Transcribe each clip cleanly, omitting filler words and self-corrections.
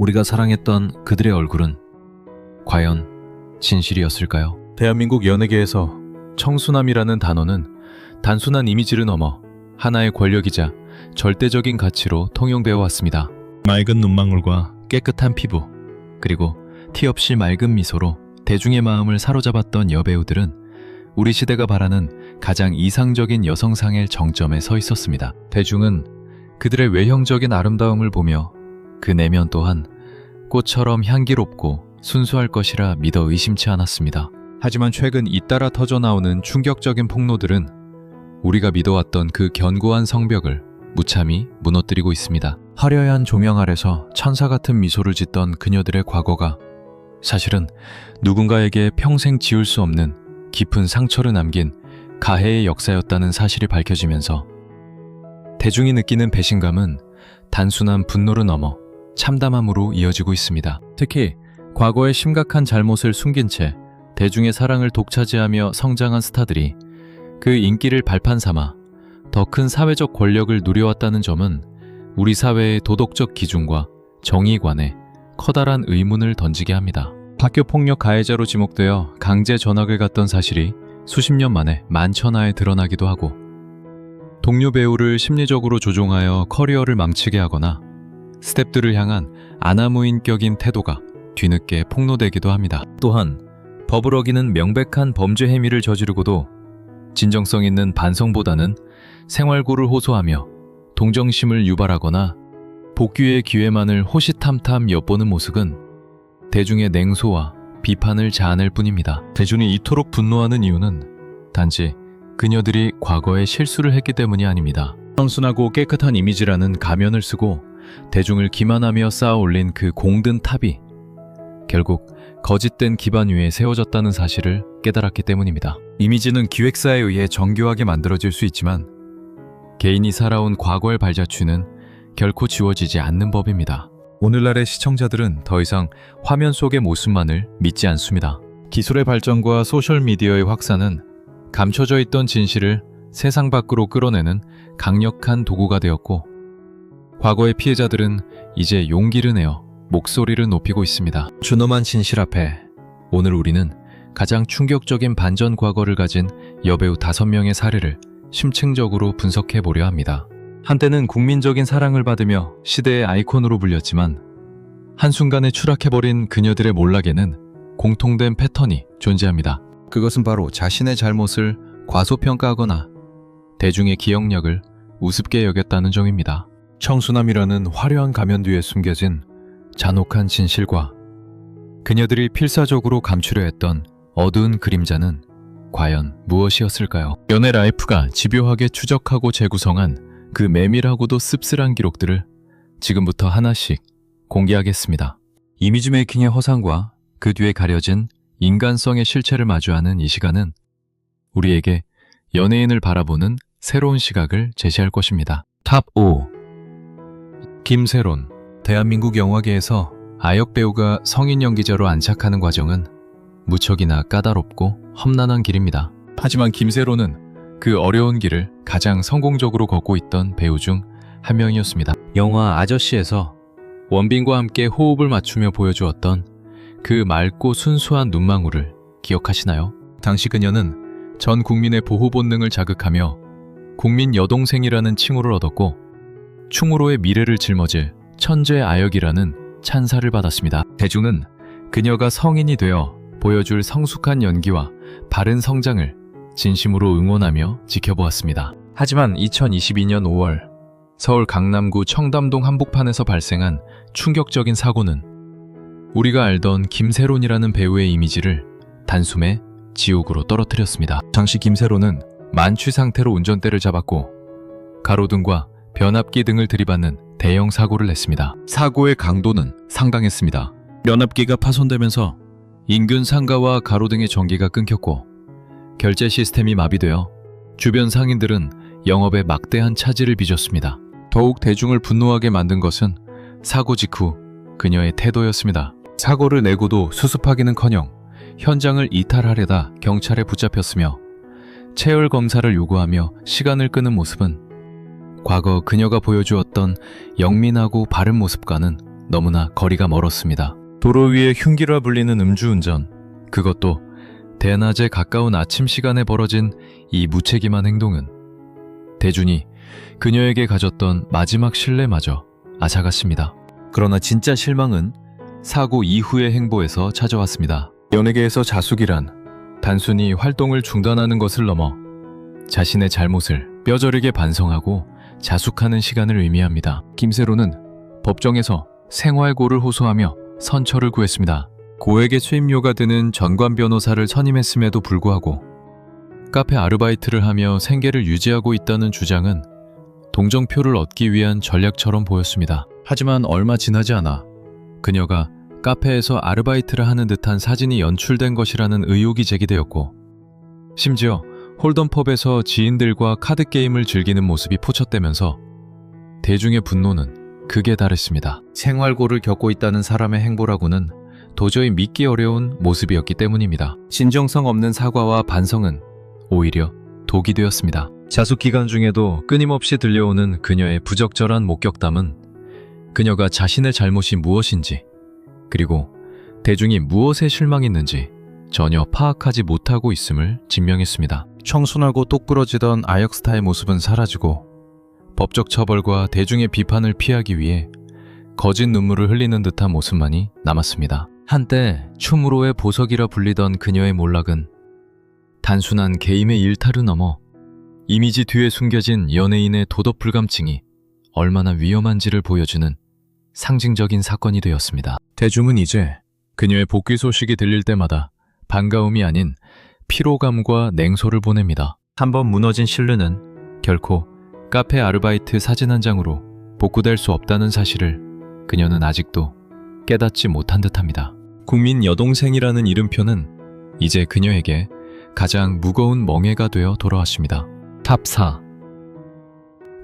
우리가 사랑했던 그들의 얼굴은 과연 진실이었을까요? 대한민국 연예계에서 청순함이라는 단어는 단순한 이미지를 넘어 하나의 권력이자 절대적인 가치로 통용되어 왔습니다. 맑은 눈망울과 깨끗한 피부, 그리고 티 없이 맑은 미소로 대중의 마음을 사로잡았던 여배우들은 우리 시대가 바라는 가장 이상적인 여성상의 정점에 서 있었습니다. 대중은 그들의 외형적인 아름다움을 보며 그 내면 또한 꽃처럼 향기롭고 순수할 것이라 믿어 의심치 않았습니다. 하지만 최근 잇따라 터져나오는 충격적인 폭로들은 우리가 믿어왔던 그 견고한 성벽을 무참히 무너뜨리고 있습니다. 화려한 조명 아래서 천사 같은 미소를 짓던 그녀들의 과거가 사실은 누군가에게 평생 지울 수 없는 깊은 상처를 남긴 가해의 역사였다는 사실이 밝혀지면서 대중이 느끼는 배신감은 단순한 분노를 넘어 참담함으로 이어지고 있습니다. 특히 과거의 심각한 잘못을 숨긴 채 대중의 사랑을 독차지하며 성장한 스타들이 그 인기를 발판 삼아 더 큰 사회적 권력을 누려왔다는 점은 우리 사회의 도덕적 기준과 정의관에 커다란 의문을 던지게 합니다. 학교 폭력 가해자로 지목되어 강제 전학을 갔던 사실이 수십 년 만에 만천하에 드러나기도 하고, 동료 배우를 심리적으로 조종하여 커리어를 망치게 하거나 스태프들을 향한 아나무인격인 태도가 뒤늦게 폭로되기도 합니다. 또한 법을 어기는 명백한 범죄 행위를 저지르고도 진정성 있는 반성보다는 생활고를 호소하며 동정심을 유발하거나 복귀의 기회만을 호시탐탐 엿보는 모습은 대중의 냉소와 비판을 자아낼 뿐입니다. 대중이 이토록 분노하는 이유는 단지 그녀들이 과거에 실수를 했기 때문이 아닙니다. 청순하고 깨끗한 이미지라는 가면을 쓰고 대중을 기만하며 쌓아 올린 그 공든 탑이 결국 거짓된 기반 위에 세워졌다는 사실을 깨달았기 때문입니다. 이미지는 기획사에 의해 정교하게 만들어질 수 있지만 개인이 살아온 과거의 발자취는 결코 지워지지 않는 법입니다. 오늘날의 시청자들은 더 이상 화면 속의 모습만을 믿지 않습니다. 기술의 발전과 소셜미디어의 확산은 감춰져 있던 진실을 세상 밖으로 끌어내는 강력한 도구가 되었고, 과거의 피해자들은 이제 용기를 내어 목소리를 높이고 있습니다. 준엄한 진실 앞에 오늘 우리는 가장 충격적인 반전 과거를 가진 여배우 5명의 사례를 심층적으로 분석해 보려 합니다. 한때는 국민적인 사랑을 받으며 시대의 아이콘으로 불렸지만 한순간에 추락해버린 그녀들의 몰락에는 공통된 패턴이 존재합니다. 그것은 바로 자신의 잘못을 과소평가하거나 대중의 기억력을 우습게 여겼다는 점입니다. 청순함이라는 화려한 가면 뒤에 숨겨진 잔혹한 진실과 그녀들이 필사적으로 감추려 했던 어두운 그림자는 과연 무엇이었을까요? 연애 라이프가 집요하게 추적하고 재구성한 그 메밀하고도 씁쓸한 기록들을 지금부터 하나씩 공개하겠습니다. 이미지 메이킹의 허상과 그 뒤에 가려진 인간성의 실체를 마주하는 이 시간은 우리에게 연예인을 바라보는 새로운 시각을 제시할 것입니다. 탑 5. 김세론. 대한민국 영화계에서 아역 배우가 성인 연기자로 안착하는 과정은 무척이나 까다롭고 험난한 길입니다. 하지만 김세론은 그 어려운 길을 가장 성공적으로 걷고 있던 배우 중 한 명이었습니다. 영화 아저씨에서 원빈과 함께 호흡을 맞추며 보여주었던 그 맑고 순수한 눈망울을 기억하시나요? 당시 그녀는 전 국민의 보호 본능을 자극하며 국민 여동생이라는 칭호를 얻었고, 충무로의 미래를 짊어질 천재 아역이라는 찬사를 받았습니다. 대중은 그녀가 성인이 되어 보여줄 성숙한 연기와 바른 성장을 진심으로 응원하며 지켜보았습니다. 하지만 2022년 5월 서울 강남구 청담동 한복판에서 발생한 충격적인 사고는 우리가 알던 김세론이라는 배우의 이미지를 단숨에 지옥으로 떨어뜨렸습니다. 당시 김세론은 만취 상태로 운전대를 잡았고 가로등과 변압기 등을 들이받는 대형 사고를 냈습니다. 사고의 강도는 상당했습니다. 변압기가 파손되면서 인근 상가와 가로등의 전기가 끊겼고 결제 시스템이 마비되어 주변 상인들은 영업에 막대한 차질을 빚었습니다. 더욱 대중을 분노하게 만든 것은 사고 직후 그녀의 태도였습니다. 사고를 내고도 수습하기는커녕 현장을 이탈하려다 경찰에 붙잡혔으며 체열 검사를 요구하며 시간을 끄는 모습은 과거 그녀가 보여주었던 영민하고 바른 모습과는 너무나 거리가 멀었습니다. 도로 위에 흉기라 불리는 음주운전. 그것도 대낮에 가까운 아침 시간에 벌어진 이 무책임한 행동은 대준이 그녀에게 가졌던 마지막 신뢰마저 앗아갔습니다. 그러나 진짜 실망은 사고 이후의 행보에서 찾아왔습니다. 연예계에서 자숙이란 단순히 활동을 중단하는 것을 넘어 자신의 잘못을 뼈저리게 반성하고 자숙하는 시간을 의미합니다. 김세로는 법정에서 생활고를 호소하며 선처를 구했습니다. 고액의 수임료가 드는 전관 변호사를 선임했음에도 불구하고 카페 아르바이트를 하며 생계를 유지하고 있다는 주장은 동정표를 얻기 위한 전략처럼 보였습니다. 하지만 얼마 지나지 않아 그녀가 카페에서 아르바이트를 하는 듯한 사진이 연출된 것이라는 의혹이 제기되었고, 심지어 홀덤펍에서 지인들과 카드게임을 즐기는 모습이 포착되면서 대중의 분노는 극에 달했습니다. 생활고를 겪고 있다는 사람의 행보라고는 도저히 믿기 어려운 모습이었기 때문입니다. 진정성 없는 사과와 반성은 오히려 독이 되었습니다. 자숙 기간 중에도 끊임없이 들려오는 그녀의 부적절한 목격담은 그녀가 자신의 잘못이 무엇인지, 그리고 대중이 무엇에 실망했는지 전혀 파악하지 못하고 있음을 증명했습니다. 청순하고 똑부러지던 아역스타의 모습은 사라지고 법적 처벌과 대중의 비판을 피하기 위해 거짓 눈물을 흘리는 듯한 모습만이 남았습니다. 한때 춤으로의 보석이라 불리던 그녀의 몰락은 단순한 게임의 일탈을 넘어 이미지 뒤에 숨겨진 연예인의 도덕 불감증이 얼마나 위험한지를 보여주는 상징적인 사건이 되었습니다. 대중은 이제 그녀의 복귀 소식이 들릴 때마다 반가움이 아닌 피로감과 냉소를 보냅니다. 한번 무너진 신뢰는 결코 카페 아르바이트 사진 한 장으로 복구될 수 없다는 사실을 그녀는 아직도 깨닫지 못한 듯합니다. 국민 여동생이라는 이름표는 이제 그녀에게 가장 무거운 멍해가 되어 돌아왔습니다. 탑 4.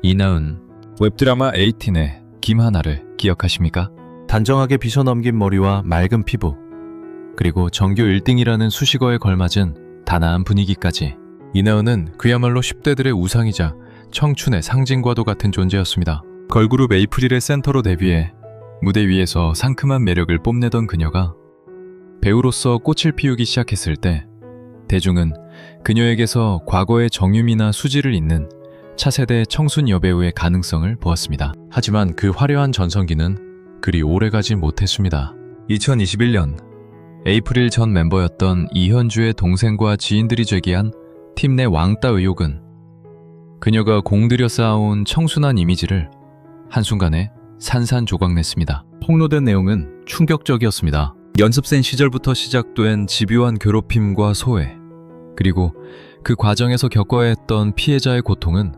이나은. 웹드라마 18의 김하나를 기억하십니까? 단정하게 빗어넘긴 머리와 맑은 피부, 그리고 전교 1등이라는 수식어에 걸맞은 단아한 분위기까지. 이나은은 그야말로 10대들의 우상이자 청춘의 상징과도 같은 존재였습니다. 걸그룹 에이프릴의 센터로 데뷔해 무대 위에서 상큼한 매력을 뽐내던 그녀가 배우로서 꽃을 피우기 시작했을 때 대중은 그녀에게서 과거의 정유미나 수지를 잇는 차세대 청순 여배우의 가능성을 보았습니다. 하지만 그 화려한 전성기는 그리 오래가지 못했습니다. 2021년 에이프릴 전 멤버였던 이현주의 동생과 지인들이 제기한 팀 내 왕따 의혹은 그녀가 공들여 쌓아온 청순한 이미지를 한순간에 산산조각냈습니다. 폭로된 내용은 충격적이었습니다. 연습생 시절부터 시작된 집요한 괴롭힘과 소외, 그리고 그 과정에서 겪어야 했던 피해자의 고통은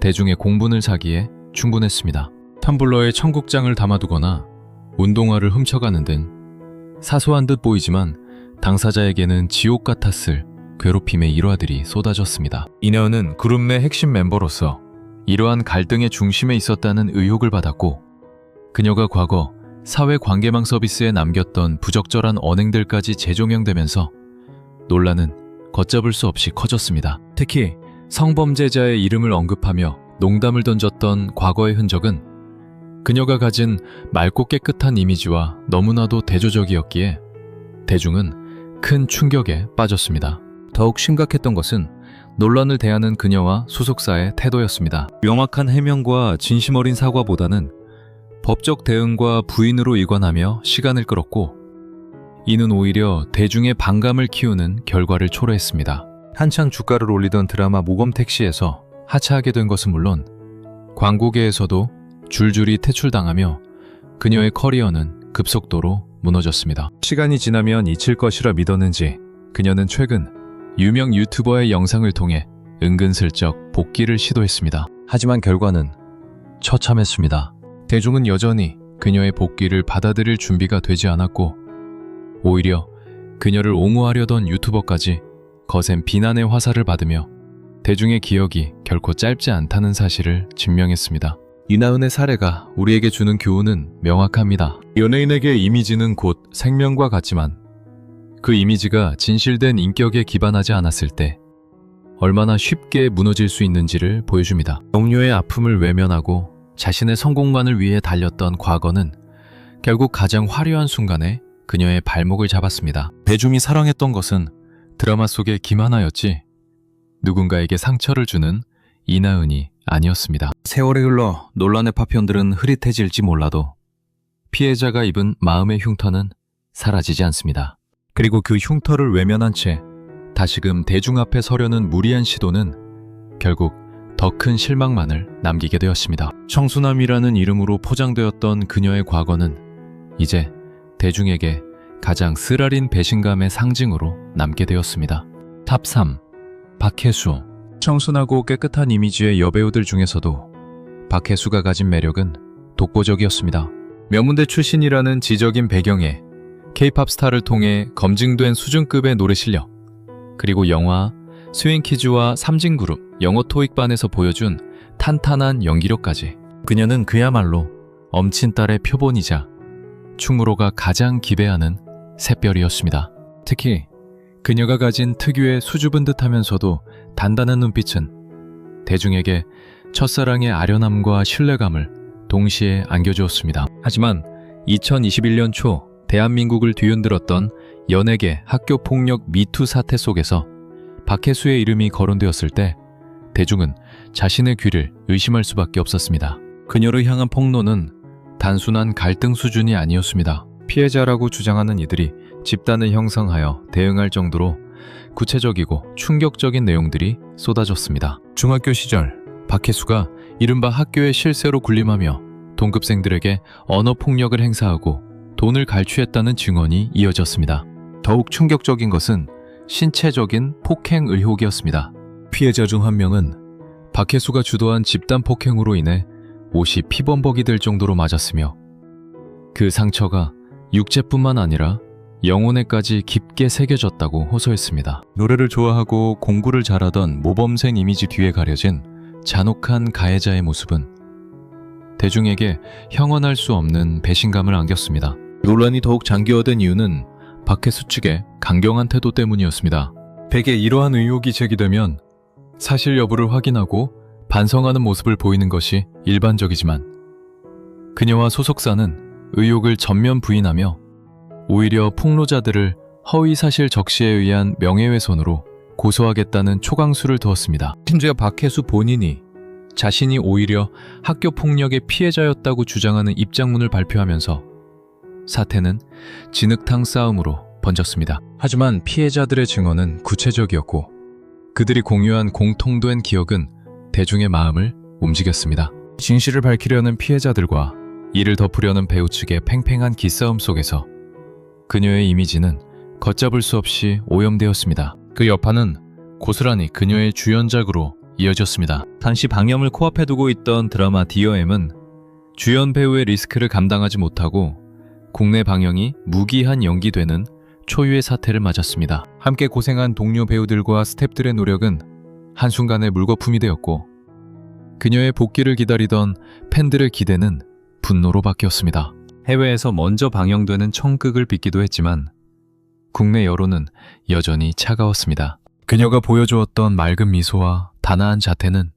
대중의 공분을 사기에 충분했습니다. 텀블러에 청국장을 담아두거나 운동화를 훔쳐가는 등 사소한 듯 보이지만 당사자에게는 지옥 같았을 괴롭힘의 일화들이 쏟아졌습니다. 이나은은 그룹 내 핵심 멤버로서 이러한 갈등의 중심에 있었다는 의혹을 받았고, 그녀가 과거 사회관계망 서비스에 남겼던 부적절한 언행들까지 재조명되면서 논란은 걷잡을 수 없이 커졌습니다. 특히 성범죄자의 이름을 언급하며 농담을 던졌던 과거의 흔적은 그녀가 가진 맑고 깨끗한 이미지와 너무나도 대조적이었기에 대중은 큰 충격에 빠졌습니다. 더욱 심각했던 것은 논란을 대하는 그녀와 소속사의 태도였습니다. 명확한 해명과 진심 어린 사과보다는 법적 대응과 부인으로 일관하며 시간을 끌었고, 이는 오히려 대중의 반감을 키우는 결과를 초래했습니다. 한창 주가를 올리던 드라마 모범택시에서 하차하게 된 것은 물론 광고계에서도 줄줄이 퇴출당하며 그녀의 커리어는 급속도로 무너졌습니다. 시간이 지나면 잊힐 것이라 믿었는지 그녀는 최근 유명 유튜버의 영상을 통해 은근슬쩍 복귀를 시도했습니다. 하지만 결과는 처참했습니다. 대중은 여전히 그녀의 복귀를 받아들일 준비가 되지 않았고, 오히려 그녀를 옹호하려던 유튜버까지 거센 비난의 화살을 받으며 대중의 기억이 결코 짧지 않다는 사실을 증명했습니다. 이나은의 사례가 우리에게 주는 교훈은 명확합니다. 연예인에게 이미지는 곧 생명과 같지만 그 이미지가 진실된 인격에 기반하지 않았을 때 얼마나 쉽게 무너질 수 있는지를 보여줍니다. 동료의 아픔을 외면하고 자신의 성공만을 위해 달렸던 과거는 결국 가장 화려한 순간에 그녀의 발목을 잡았습니다. 대중이 사랑했던 것은 드라마 속의 김하나였지 누군가에게 상처를 주는 이나은이 아니었습니다. 세월이 흘러 논란의 파편들은 흐릿해질지 몰라도 피해자가 입은 마음의 흉터는 사라지지 않습니다. 그리고 그 흉터를 외면한 채 다시금 대중 앞에 서려는 무리한 시도는 결국 더 큰 실망만을 남기게 되었습니다. 청순함이라는 이름으로 포장되었던 그녀의 과거는 이제 대중에게 가장 쓰라린 배신감의 상징으로 남게 되었습니다. 탑 3. 박혜수. 청순하고 깨끗한 이미지의 여배우들 중에서도 박혜수가 가진 매력은 독보적이었습니다. 명문대 출신이라는 지적인 배경에 K-팝 스타를 통해 검증된 수준급의 노래 실력, 그리고 영화, 스윙키즈와 삼진그룹 영어 토익반에서 보여준 탄탄한 연기력까지 그녀는 그야말로 엄친딸의 표본이자 충무로가 가장 기대하는 샛별이었습니다. 특히 그녀가 가진 특유의 수줍은 듯하면서도 단단한 눈빛은 대중에게 첫사랑의 아련함과 신뢰감을 동시에 안겨주었습니다. 하지만 2021년 초 대한민국을 뒤흔들었던 연예계 학교폭력 미투 사태 속에서 박혜수의 이름이 거론되었을 때 대중은 자신의 귀를 의심할 수밖에 없었습니다. 그녀를 향한 폭로는 단순한 갈등 수준이 아니었습니다. 피해자라고 주장하는 이들이 집단을 형성하여 대응할 정도로 구체적이고 충격적인 내용들이 쏟아졌습니다. 중학교 시절 박혜수가 이른바 학교의 실세로 군림하며 동급생들에게 언어폭력을 행사하고 돈을 갈취했다는 증언이 이어졌습니다. 더욱 충격적인 것은 신체적인 폭행 의혹이었습니다. 피해자 중 한 명은 박혜수가 주도한 집단 폭행으로 인해 옷이 피범벅이 될 정도로 맞았으며 그 상처가 육체뿐만 아니라 영혼에까지 깊게 새겨졌다고 호소했습니다. 노래를 좋아하고 공부를 잘하던 모범생 이미지 뒤에 가려진 잔혹한 가해자의 모습은 대중에게 형언할 수 없는 배신감을 안겼습니다. 논란이 더욱 장기화된 이유는 박혜수 측의 강경한 태도 때문이었습니다. 대개 이러한 의혹이 제기되면 사실 여부를 확인하고 반성하는 모습을 보이는 것이 일반적이지만 그녀와 소속사는 의혹을 전면 부인하며 오히려 폭로자들을 허위사실 적시에 의한 명예훼손으로 고소하겠다는 초강수를 두었습니다. 심지어 박혜수 본인이 자신이 오히려 학교폭력의 피해자였다고 주장하는 입장문을 발표하면서 사태는 진흙탕 싸움으로 번졌습니다. 하지만 피해자들의 증언은 구체적이었고 그들이 공유한 공통된 기억은 대중의 마음을 움직였습니다. 진실을 밝히려는 피해자들과 이를 덮으려는 배우 측의 팽팽한 기싸움 속에서 그녀의 이미지는 걷잡을 수 없이 오염되었습니다. 그 여파는 고스란히 그녀의 주연작으로 이어졌습니다. 당시 방영을 코앞에 두고 있던 드라마 디어엠은 주연 배우의 리스크를 감당하지 못하고 국내 방영이 무기한 연기되는 초유의 사태를 맞았습니다. 함께 고생한 동료 배우들과 스태프들의 노력은 한순간에 물거품이 되었고 그녀의 복귀를 기다리던 팬들의 기대는 분노로 바뀌었습니다. 해외에서 먼저 방영되는 청극을 빚기도 했지만 국내 여론은 여전히 차가웠습니다. 그녀가 보여주었던 맑은 미소와 단아한 자태는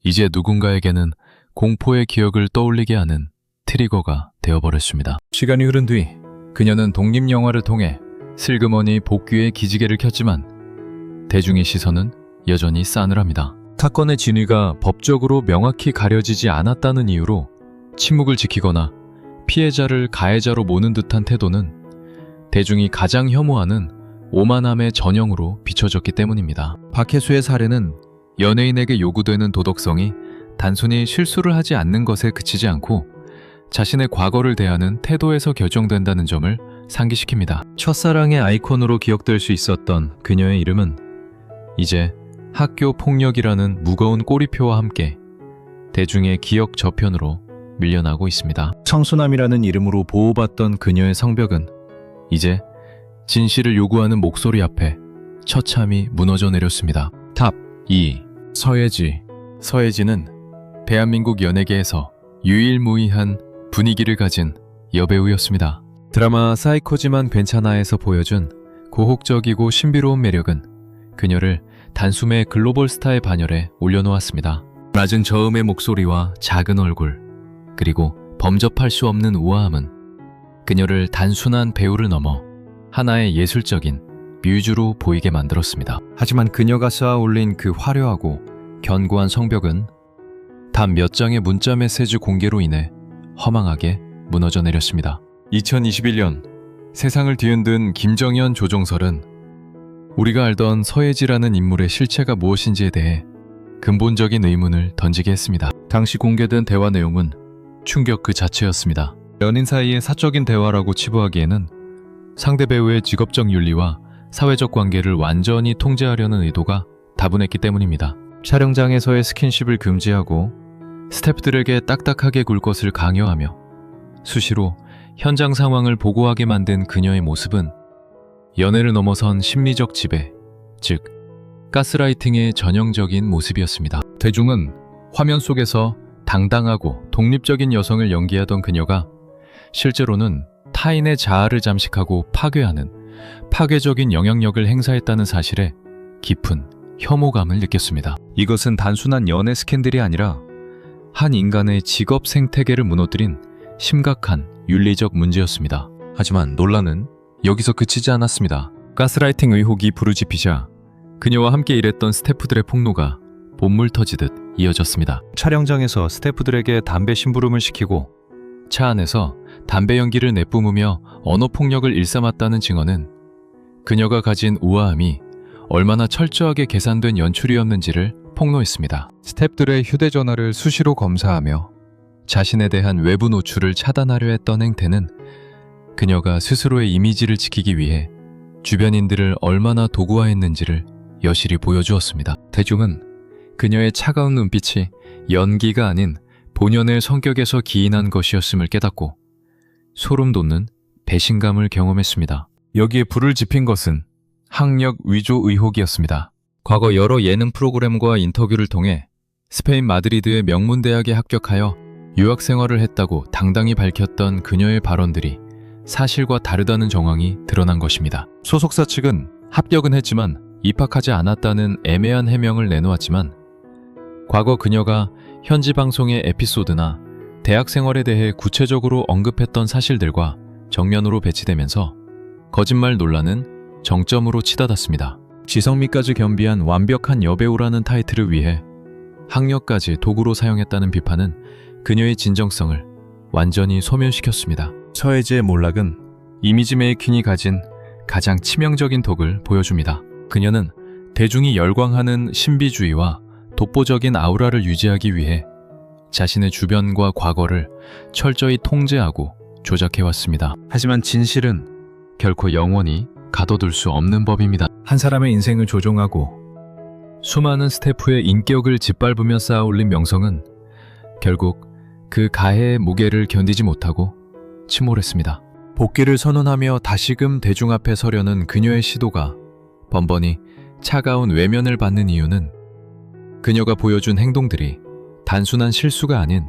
이제 누군가에게는 공포의 기억을 떠올리게 하는 트리거가 되어버렸습니다. 시간이 흐른 뒤 그녀는 독립영화를 통해 슬그머니 복귀의 기지개를 켰지만 대중의 시선은 여전히 싸늘합니다. 사건의 진위가 법적으로 명확히 가려지지 않았다는 이유로 침묵을 지키거나 피해자를 가해자로 모는 듯한 태도는 대중이 가장 혐오하는 오만함의 전형으로 비춰졌기 때문입니다. 박혜수의 사례는 연예인에게 요구되는 도덕성이 단순히 실수를 하지 않는 것에 그치지 않고 자신의 과거를 대하는 태도에서 결정된다는 점을 상기시킵니다. 첫사랑의 아이콘으로 기억될 수 있었던 그녀의 이름은 이제 학교 폭력이라는 무거운 꼬리표와 함께 대중의 기억 저편으로 밀려나고 있습니다. 청순함이라는 이름으로 보호받던 그녀의 성벽은 이제 진실을 요구하는 목소리 앞에 처참히 무너져 내렸습니다. 탑 2. 서예지. 서예지는 대한민국 연예계에서 유일무이한 분위기를 가진 여배우였습니다. 드라마 사이코지만 괜찮아에서 보여준 고혹적이고 신비로운 매력은 그녀를 단숨에 글로벌 스타의 반열에 올려놓았습니다. 낮은 저음의 목소리와 작은 얼굴, 그리고 범접할 수 없는 우아함은 그녀를 단순한 배우를 넘어 하나의 예술적인 뮤즈로 보이게 만들었습니다. 하지만 그녀가 쌓아 올린 그 화려하고 견고한 성벽은 단 몇 장의 문자 메시지 공개로 인해 허망하게 무너져 내렸습니다. 2021년 세상을 뒤흔든 김정현 조종설은 우리가 알던 서예지라는 인물의 실체가 무엇인지에 대해 근본적인 의문을 던지게 했습니다. 당시 공개된 대화 내용은 충격 그 자체였습니다. 연인 사이의 사적인 대화라고 치부하기에는 상대 배우의 직업적 윤리와 사회적 관계를 완전히 통제하려는 의도가 다분했기 때문입니다. 촬영장에서의 스킨십을 금지하고 스태프들에게 딱딱하게 굴 것을 강요하며 수시로 현장 상황을 보고하게 만든 그녀의 모습은 연애를 넘어선 심리적 지배, 즉 가스라이팅의 전형적인 모습이었습니다. 대중은 화면 속에서 당당하고 독립적인 여성을 연기하던 그녀가 실제로는 타인의 자아를 잠식하고 파괴하는 파괴적인 영향력을 행사했다는 사실에 깊은 혐오감을 느꼈습니다. 이것은 단순한 연애 스캔들이 아니라 한 인간의 직업 생태계를 무너뜨린 심각한 윤리적 문제였습니다. 하지만 논란은 여기서 그치지 않았습니다. 가스라이팅 의혹이 부르짖히자 그녀와 함께 일했던 스태프들의 폭로가 본물 터지듯 이어졌습니다. 촬영장에서 스태프들에게 담배 심부름을 시키고 차 안에서 담배 연기를 내뿜으며 언어폭력을 일삼았다는 증언은 그녀가 가진 우아함이 얼마나 철저하게 계산된 연출이었는지를 폭로했습니다. 스태프들의 휴대전화를 수시로 검사하며 자신에 대한 외부 노출을 차단하려 했던 행태는 그녀가 스스로의 이미지를 지키기 위해 주변인들을 얼마나 도구화했는지를 여실히 보여주었습니다. 대중은 그녀의 차가운 눈빛이 연기가 아닌 본연의 성격에서 기인한 것이었음을 깨닫고 소름 돋는 배신감을 경험했습니다. 여기에 불을 지핀 것은 학력 위조 의혹이었습니다. 과거 여러 예능 프로그램과 인터뷰를 통해 스페인 마드리드의 명문대학에 합격하여 유학 생활을 했다고 당당히 밝혔던 그녀의 발언들이 사실과 다르다는 정황이 드러난 것입니다. 소속사 측은 합격은 했지만 입학하지 않았다는 애매한 해명을 내놓았지만 과거 그녀가 현지 방송의 에피소드나 대학 생활에 대해 구체적으로 언급했던 사실들과 정면으로 배치되면서 거짓말 논란은 정점으로 치닫았습니다. 지성미까지 겸비한 완벽한 여배우라는 타이틀을 위해 학력까지 도구로 사용했다는 비판은 그녀의 진정성을 완전히 소멸시켰습니다. 서예지의 몰락은 이미지 메이킹이 가진 가장 치명적인 독을 보여줍니다. 그녀는 대중이 열광하는 신비주의와 독보적인 아우라를 유지하기 위해 자신의 주변과 과거를 철저히 통제하고 조작해왔습니다. 하지만 진실은 결코 영원히 가둬둘 수 없는 법입니다. 한 사람의 인생을 조종하고 수많은 스태프의 인격을 짓밟으며 쌓아올린 명성은 결국 그 가해의 무게를 견디지 못하고 침몰했습니다. 복귀를 선언하며 다시금 대중 앞에 서려는 그녀의 시도가 번번이 차가운 외면을 받는 이유는 그녀가 보여준 행동들이 단순한 실수가 아닌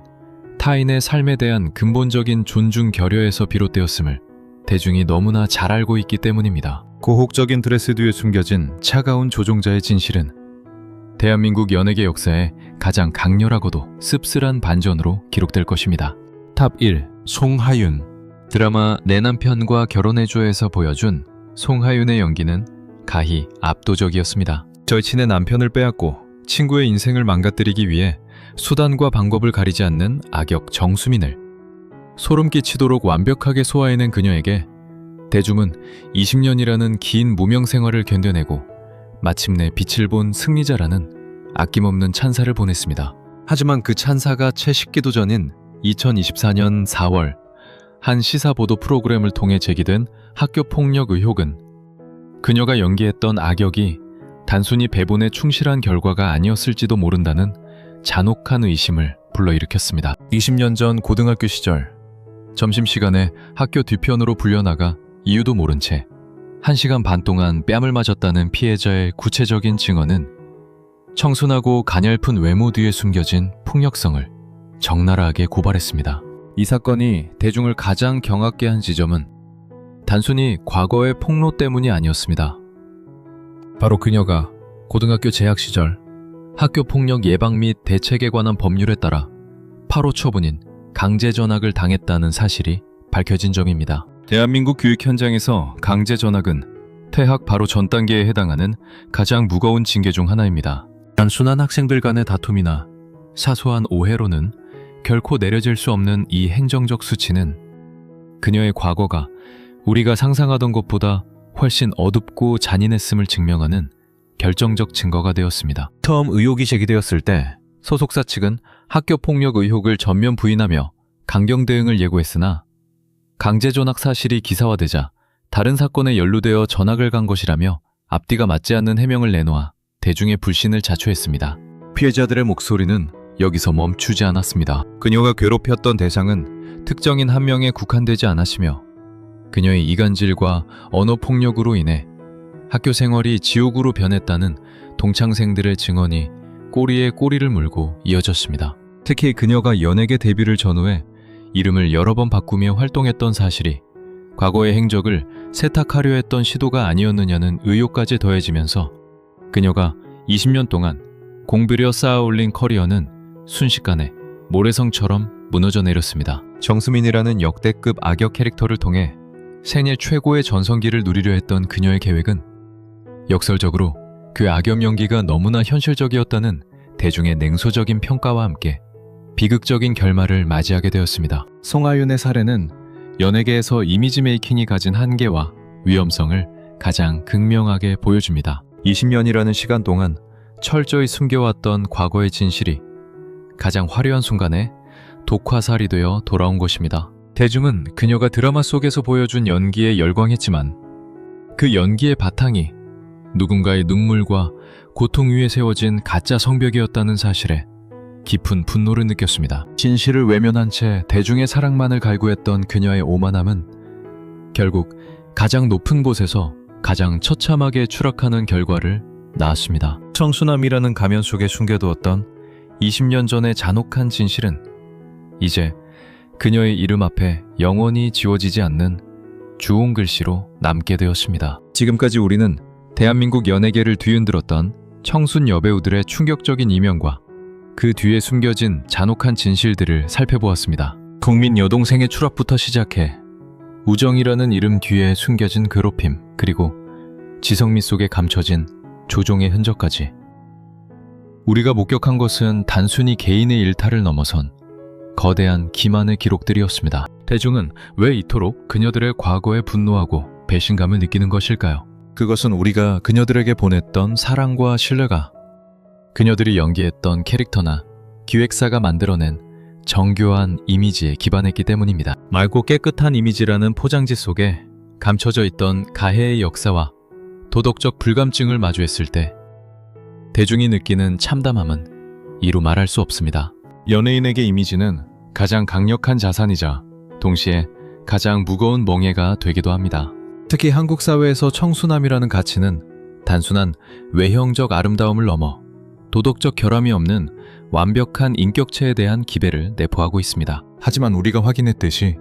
타인의 삶에 대한 근본적인 존중 결여에서 비롯되었음을 대중이 너무나 잘 알고 있기 때문입니다. 고혹적인 드레스 뒤에 숨겨진 차가운 조종자의 진실은 대한민국 연예계 역사에 가장 강렬하고도 씁쓸한 반전으로 기록될 것입니다. 탑 1. 송하윤. 드라마 내 남편과 결혼해줘에서 보여준 송하윤의 연기는 가히 압도적이었습니다. 절친의 남편을 빼앗고 친구의 인생을 망가뜨리기 위해 수단과 방법을 가리지 않는 악역 정수민을 소름 끼치도록 완벽하게 소화해낸 그녀에게 대중은 20년이라는 긴 무명 생활을 견뎌내고 마침내 빛을 본 승리자라는 아낌없는 찬사를 보냈습니다. 하지만 그 찬사가 채 식기도 전인 2024년 4월 한 시사보도 프로그램을 통해 제기된 학교폭력 의혹은 그녀가 연기했던 악역이 단순히 배분에 충실한 결과가 아니었을지도 모른다는 잔혹한 의심을 불러일으켰습니다. 20년 전 고등학교 시절 점심시간에 학교 뒤편으로 불려나가 이유도 모른 채 1시간 반 동안 뺨을 맞았다는 피해자의 구체적인 증언은 청순하고 가냘픈 외모 뒤에 숨겨진 폭력성을 적나라하게 고발했습니다. 이 사건이 대중을 가장 경악게 한 지점은 단순히 과거의 폭로 때문이 아니었습니다. 바로 그녀가 고등학교 재학 시절 학교폭력 예방 및 대책에 관한 법률에 따라 8호 처분인 강제 전학을 당했다는 사실이 밝혀진 점입니다. 대한민국 교육 현장에서 강제 전학은 퇴학 바로 전 단계에 해당하는 가장 무거운 징계 중 하나입니다. 단순한 학생들 간의 다툼이나 사소한 오해로는 결코 내려질 수 없는 이 행정적 수치는 그녀의 과거가 우리가 상상하던 것보다 훨씬 어둡고 잔인했음을 증명하는 결정적 증거가 되었습니다. 처음 의혹이 제기되었을 때 소속사 측은 학교폭력 의혹을 전면 부인하며 강경 대응을 예고했으나 강제 전학 사실이 기사화되자 다른 사건에 연루되어 전학을 간 것이라며 앞뒤가 맞지 않는 해명을 내놓아 대중의 불신을 자초했습니다. 피해자들의 목소리는 여기서 멈추지 않았습니다. 그녀가 괴롭혔던 대상은 특정인 한 명에 국한되지 않았으며 그녀의 이간질과 언어폭력으로 인해 학교 생활이 지옥으로 변했다는 동창생들의 증언이 꼬리에 꼬리를 물고 이어졌습니다. 특히 그녀가 연예계 데뷔를 전후해 이름을 여러 번 바꾸며 활동했던 사실이 과거의 행적을 세탁하려 했던 시도가 아니었느냐는 의혹까지 더해지면서 그녀가 20년 동안 공들여 쌓아올린 커리어는 순식간에 모래성처럼 무너져 내렸습니다. 정수민이라는 역대급 악역 캐릭터를 통해 생애 최고의 전성기를 누리려 했던 그녀의 계획은 역설적으로 그 악역 연기가 너무나 현실적이었다는 대중의 냉소적인 평가와 함께 비극적인 결말을 맞이하게 되었습니다. 송하윤의 사례는 연예계에서 이미지 메이킹이 가진 한계와 위험성을 가장 극명하게 보여줍니다. 20년이라는 시간 동안 철저히 숨겨왔던 과거의 진실이 가장 화려한 순간에 독화살이 되어 돌아온 것입니다. 대중은 그녀가 드라마 속에서 보여준 연기에 열광했지만 그 연기의 바탕이 누군가의 눈물과 고통 위에 세워진 가짜 성벽이었다는 사실에 깊은 분노를 느꼈습니다. 진실을 외면한 채 대중의 사랑만을 갈구했던 그녀의 오만함은 결국 가장 높은 곳에서 가장 처참하게 추락하는 결과를 낳았습니다. 청순함이라는 가면 속에 숨겨두었던 20년 전의 잔혹한 진실은 이제 그녀의 이름 앞에 영원히 지워지지 않는 주홍 글씨로 남게 되었습니다. 지금까지 우리는 대한민국 연예계를 뒤흔들었던 청순 여배우들의 충격적인 이면과 그 뒤에 숨겨진 잔혹한 진실들을 살펴보았습니다. 국민 여동생의 추락부터 시작해 우정이라는 이름 뒤에 숨겨진 괴롭힘, 그리고 지성미 속에 감춰진 조종의 흔적까지. 우리가 목격한 것은 단순히 개인의 일탈을 넘어선 거대한 기만의 기록들이었습니다. 대중은 왜 이토록 그녀들의 과거에 분노하고 배신감을 느끼는 것일까요? 그것은 우리가 그녀들에게 보냈던 사랑과 신뢰가 그녀들이 연기했던 캐릭터나 기획사가 만들어낸 정교한 이미지에 기반했기 때문입니다. 맑고 깨끗한 이미지라는 포장지 속에 감춰져 있던 가해의 역사와 도덕적 불감증을 마주했을 때 대중이 느끼는 참담함은 이루 말할 수 없습니다. 연예인에게 이미지는 가장 강력한 자산이자 동시에 가장 무거운 멍해가 되기도 합니다. 특히 한국 사회에서 청순함이라는 가치는 단순한 외형적 아름다움을 넘어 도덕적 결함이 없는 완벽한 인격체에 대한 기배를 내포하고 있습니다. 하지만 우리가 확인했듯이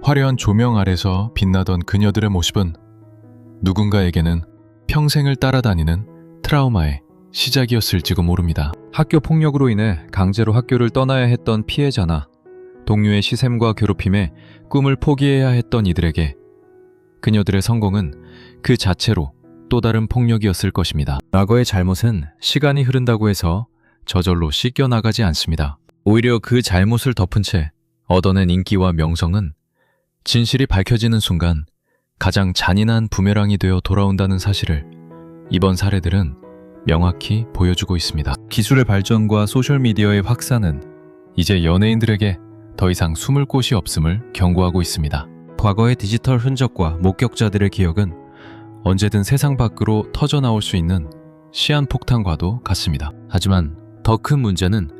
화려한 조명 아래서 빛나던 그녀들의 모습은 누군가에게는 평생을 따라다니는 트라우마의 시작이었을지도 모릅니다. 학교 폭력으로 인해 강제로 학교를 떠나야 했던 피해자나 동료의 시샘과 괴롭힘에 꿈을 포기해야 했던 이들에게 그녀들의 성공은 그 자체로 또 다른 폭력이었을 것입니다. 과거의 잘못은 시간이 흐른다고 해서 저절로 씻겨나가지 않습니다. 오히려 그 잘못을 덮은 채 얻어낸 인기와 명성은 진실이 밝혀지는 순간 가장 잔인한 부메랑이 되어 돌아온다는 사실을 이번 사례들은 명확히 보여주고 있습니다. 기술의 발전과 소셜미디어의 확산은 이제 연예인들에게 더 이상 숨을 곳이 없음을 경고하고 있습니다. 과거의 디지털 흔적과 목격자들의 기억은 언제든 세상 밖으로 터져나올 수 있는 시한폭탄과도 같습니다. 하지만 더 큰 문제는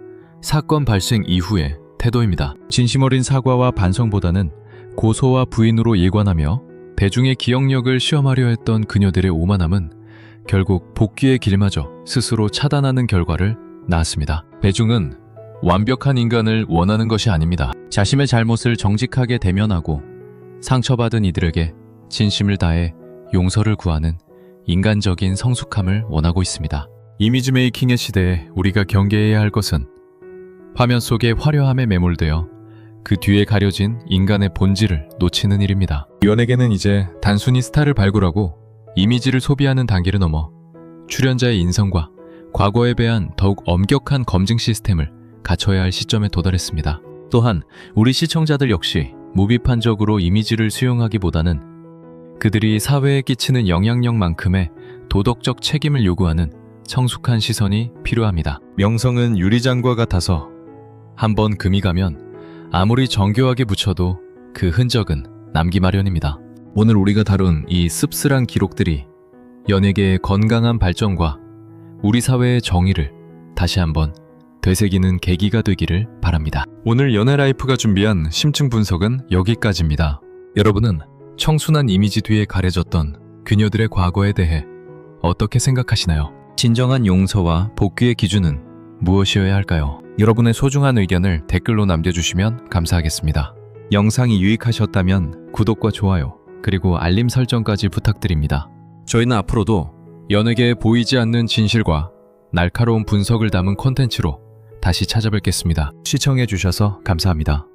사건 발생 이후의 태도입니다. 진심 어린 사과와 반성보다는 고소와 부인으로 일관하며 대중의 기억력을 시험하려 했던 그녀들의 오만함은 결국 복귀의 길마저 스스로 차단하는 결과를 낳았습니다. 대중은 완벽한 인간을 원하는 것이 아닙니다. 자신의 잘못을 정직하게 대면하고 상처받은 이들에게 진심을 다해 용서를 구하는 인간적인 성숙함을 원하고 있습니다. 이미지 메이킹의 시대에 우리가 경계해야 할 것은 화면 속의 화려함에 매몰되어 그 뒤에 가려진 인간의 본질을 놓치는 일입니다. 연예계는 이제 단순히 스타를 발굴하고 이미지를 소비하는 단계를 넘어 출연자의 인성과 과거에 대한 더욱 엄격한 검증 시스템을 갖춰야 할 시점에 도달했습니다. 또한 우리 시청자들 역시 무비판적으로 이미지를 수용하기보다는 그들이 사회에 끼치는 영향력만큼의 도덕적 책임을 요구하는 성숙한 시선이 필요합니다. 명성은 유리장과 같아서 한번 금이 가면 아무리 정교하게 붙여도 그 흔적은 남기 마련입니다. 오늘 우리가 다룬 이 씁쓸한 기록들이 연예계의 건강한 발전과 우리 사회의 정의를 다시 한번 되새기는 계기가 되기를 바랍니다. 오늘 연애라이프가 준비한 심층 분석은 여기까지입니다. 여러분은 청순한 이미지 뒤에 가려졌던 그녀들의 과거에 대해 어떻게 생각하시나요? 진정한 용서와 복귀의 기준은 무엇이어야 할까요? 여러분의 소중한 의견을 댓글로 남겨주시면 감사하겠습니다. 영상이 유익하셨다면 구독과 좋아요, 그리고 알림 설정까지 부탁드립니다. 저희는 앞으로도 연예계에 보이지 않는 진실과 날카로운 분석을 담은 콘텐츠로 다시 찾아뵙겠습니다. 시청해주셔서 감사합니다.